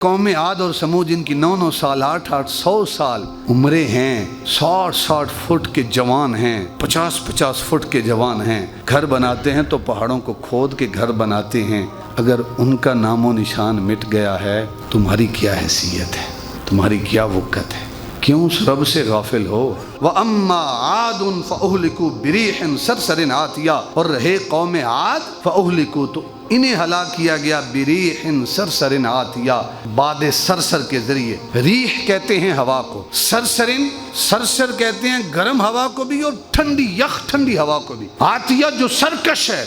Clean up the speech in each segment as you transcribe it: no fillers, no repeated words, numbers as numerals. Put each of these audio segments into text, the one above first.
قوم عاد اور سمود جن کی 9 سال 8 100 سال عمریں ہیں، 60 فٹ کے جوان ہیں، 50 فٹ کے جوان ہیں، گھر بناتے ہیں تو پہاڑوں کو کھود کے گھر بناتے ہیں۔ اگر ان کا نام و نشان مٹ گیا ہے، تمہاری کیا حیثیت ہے، تمہاری کیا وقت ہے، کیوں اس رب سے غافل ہو؟ وَأَمَّا عَادٌ فَأُهْلِكُوا بِرِيحٍ صَرْصَرٍ عَاتِيَةٍ، اور رہے قوم عاد فَأُهْلِكُوا، تو انہیں ہلاک کیا گیا بِرِيحٍ صَرْصَرٍ عَاتِيَةٍ، باد سرسر کے ذریعے۔ ریح کہتے ہیں ہوا کو، سرسر کہتے ہیں گرم ہوا کو بھی اور ٹھنڈی یخ ٹھنڈی ہوا کو بھی۔ عاتیہ جو سرکش ہے،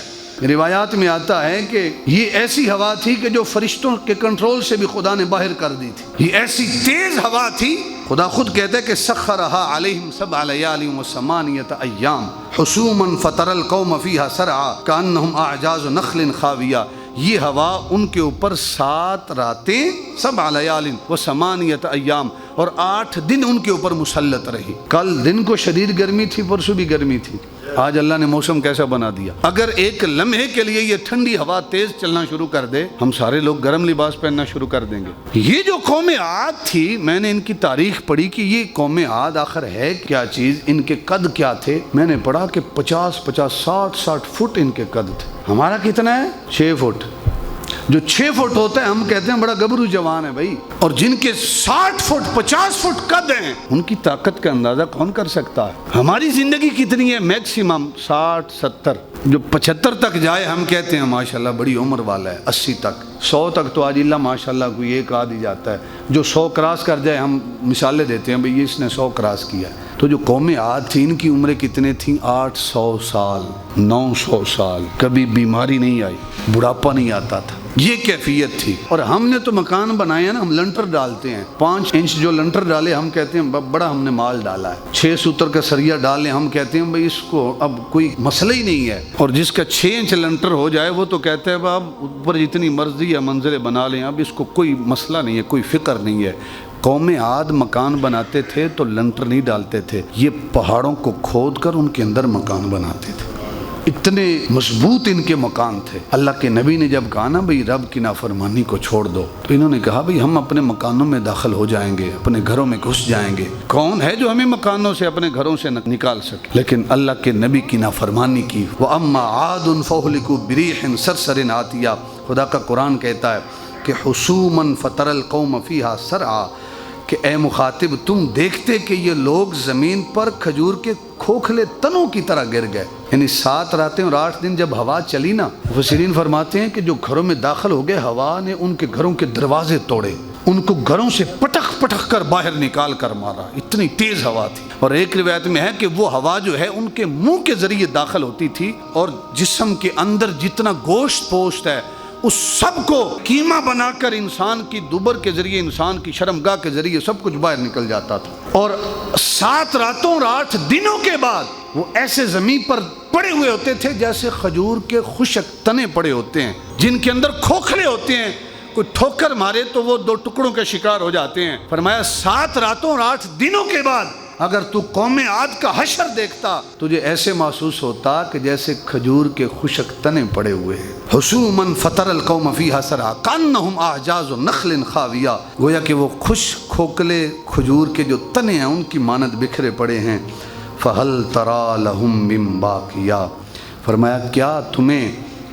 روایات میں آتا ہے کہ یہ ایسی ہوا تھی کہ جو فرشتوں کے کنٹرول سے بھی خدا نے باہر کر دی تھی، یہ ایسی تیز ہوا تھی۔ خدا خود کہتا ہے کہ سخرها علیہم 7 لیال و 8 ایام حسوما فتر القوم فیہا سرعا کانہم اعجاز نخل خاویہ، یہ ہوا ان کے اوپر 7 راتیں 7 لیال و 8 ایام اور 8 دن ان کے اوپر مسلط رہی۔ کل دن کو شدید گرمی تھی، پرسوں بھی گرمی تھی، آج اللہ نے موسم کیسا بنا دیا۔ اگر ایک لمحے کے لیے یہ ٹھنڈی ہوا تیز چلنا شروع کر دے، ہم سارے لوگ گرم لباس پہننا شروع کر دیں گے۔ یہ جو قوم عاد تھی، میں نے ان کی تاریخ پڑھی کہ یہ قوم عاد آخر ہے کیا چیز، ان کے قد کیا تھے۔ میں نے پڑھا کہ 50 60 فٹ ان کے قد تھے۔ ہمارا کتنا ہے؟ 6 فٹ۔ جو 6 فٹ ہوتا ہے ہم کہتے ہیں بڑا گبرو جوان ہے بھائی، اور جن کے 60 فٹ 50 فٹ قد ہیں، ان کی طاقت کا اندازہ کون کر سکتا ہے؟ ہماری زندگی کتنی ہے؟ میکسیمم 60 70، جو 75 تک جائے ہم کہتے ہیں ماشاءاللہ بڑی عمر والا ہے، 80 تک 100 تک تو آج اللہ ماشاءاللہ کوئی ایک آدھ ہی جاتا ہے، جو 100 کراس کر جائے ہم مثالیں دیتے ہیں بھئی اس نے 100 کراس کیا ہے۔ تو جو قوم عاد تھی ان کی عمریں کتنے تھیں؟ 800 سال 900 سال، کبھی بیماری نہیں آئی، بڑھاپا نہیں آتا تھا، یہ کیفیت تھی۔ اور ہم نے تو مکان بنایا نا، ہم لنٹر ڈالتے ہیں، 5 انچ جو لنٹر ڈالے ہم کہتے ہیں بڑا ہم نے مال ڈالا ہے، 6 سوتر کا سریا ڈالے ہم کہتے ہیں بھئی اس کو اب کوئی مسئلہ ہی نہیں ہے، اور جس کا 6 انچ لنٹر ہو جائے وہ تو کہتے ہیں اب اوپر جتنی مرضی ہے منزلیں بنا لیں، اب اس کو کوئی مسئلہ نہیں ہے، کوئی فکر نہیں ہے۔ قوم عاد مکان بناتے تھے تو لنٹر نہیں ڈالتے تھے، یہ پہاڑوں کو کھود کر ان کے اندر مکان بناتے تھے، اتنے مضبوط ان کے مکان تھے۔ اللہ کے نبی نے جب کہا نا بھئی رب کی نافرمانی کو چھوڑ دو، تو انہوں نے کہا بھئی ہم اپنے مکانوں میں داخل ہو جائیں گے، اپنے گھروں میں گھس جائیں گے، کون ہے جو ہمیں مکانوں سے اپنے گھروں سے نکال سکے؟ لیکن اللہ کے نبی کی نافرمانی کی۔ وَأَمَّا عَادٌ فَأُهْلِكُوا بِرِيحٍ صَرْصَرٍ عَاتِيَةٍ، خدا کا قرآن کہتا ہے کہ حسوماً فَتَرَ الْقَوْمَ فِيهَا سَرْعًا، کہ اے مخاطب تم دیکھتے کہ یہ لوگ زمین پر کھجور کے کھوکھلے تنوں کی طرح گر گئے۔ یعنی 7 راتیں اور 8 دن جب ہوا چلی نا، مفسرین فرماتے ہیں کہ جو گھروں میں داخل ہو گئے، ہوا نے ان کے گھروں کے دروازے توڑے، ان کو گھروں سے پٹک کر باہر نکال کر مارا، اتنی تیز ہوا تھی۔ اور ایک روایت میں ہے کہ وہ ہوا جو ہے ان کے منہ کے ذریعے داخل ہوتی تھی، اور جسم کے اندر جتنا گوشت پوشت ہے اس سب کو کیما بنا کر انسان کی دوبر کے ذریعے، انسان کی شرمگاہ کے ذریعے سب کچھ باہر نکل جاتا تھا۔ اور 7 راتوں اور 8 دنوں کے بعد وہ ایسے زمین پر پڑے ہوئے ہوتے تھے جیسے کھجور کے خشک تنے پڑے ہوتے ہیں، جن کے اندر کھوکھلے ہوتے ہیں، کوئی ٹھوکر مارے تو وہ 2 ٹکڑوں کے شکار ہو جاتے ہیں۔ فرمایا 7 راتوں اور 8 دنوں کے بعد اگر تو قوم عاد کا حشر دیکھتا، تجھے ایسے محسوس ہوتا کہ جیسے کھجور کے خشک تنے پڑے ہوئے ہیں۔ حسوماً فَتَرَ الْقَوْمَ فِيهَا سَرْعًا كَأَنَّهُمْ أَعْجَازُ نَخْلٍ خَاوِيَةٍ، گویا کہ وہ کھوکھلے کھجور کے جو تنے ہیں ان کی مانند بکھرے پڑے ہیں۔ فَهَلْ تَرَى لَهُم مِّن بَاقِيَةٍ، فرمایا کیا تمہیں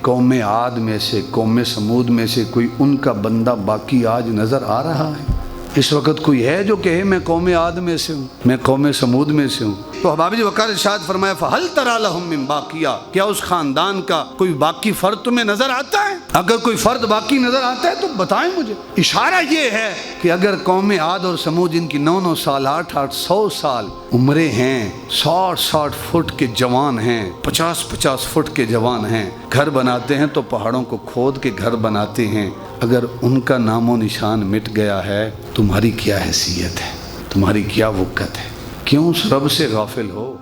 قوم عاد میں سے، قوم سمود میں سے کوئی ان کا بندہ باقی آج نظر آ رہا ہے؟ اس وقت کوئی ہے جو کہے میں قوم عاد میں سے ہوں، میں قوم سمود میں سے ہوں؟ تو احباب جی وقار ارشاد فرمایا فَهَلْ تَرَى لَهُم مِّن بَاقِيَةٍ، کیا اس خاندان کا کوئی باقی فرد تمہیں نظر آتا ہے؟ اگر کوئی فرد باقی نظر آتا ہے تو بتائیں مجھے۔ اشارہ یہ ہے کہ اگر قوم عاد اور سمود جن کی 9 سال 8 100 سال عمریں ہیں، 60 فٹ کے جوان ہیں، 50 فٹ کے جوان ہیں، گھر بناتے ہیں تو پہاڑوں کو کھود کے گھر بناتے ہیں، اگر ان کا نام و نشان مٹ گیا ہے، تمہاری کیا حیثیت ہے، تمہاری کیا وقت ہے، کیوں اس رب سے غافل ہو؟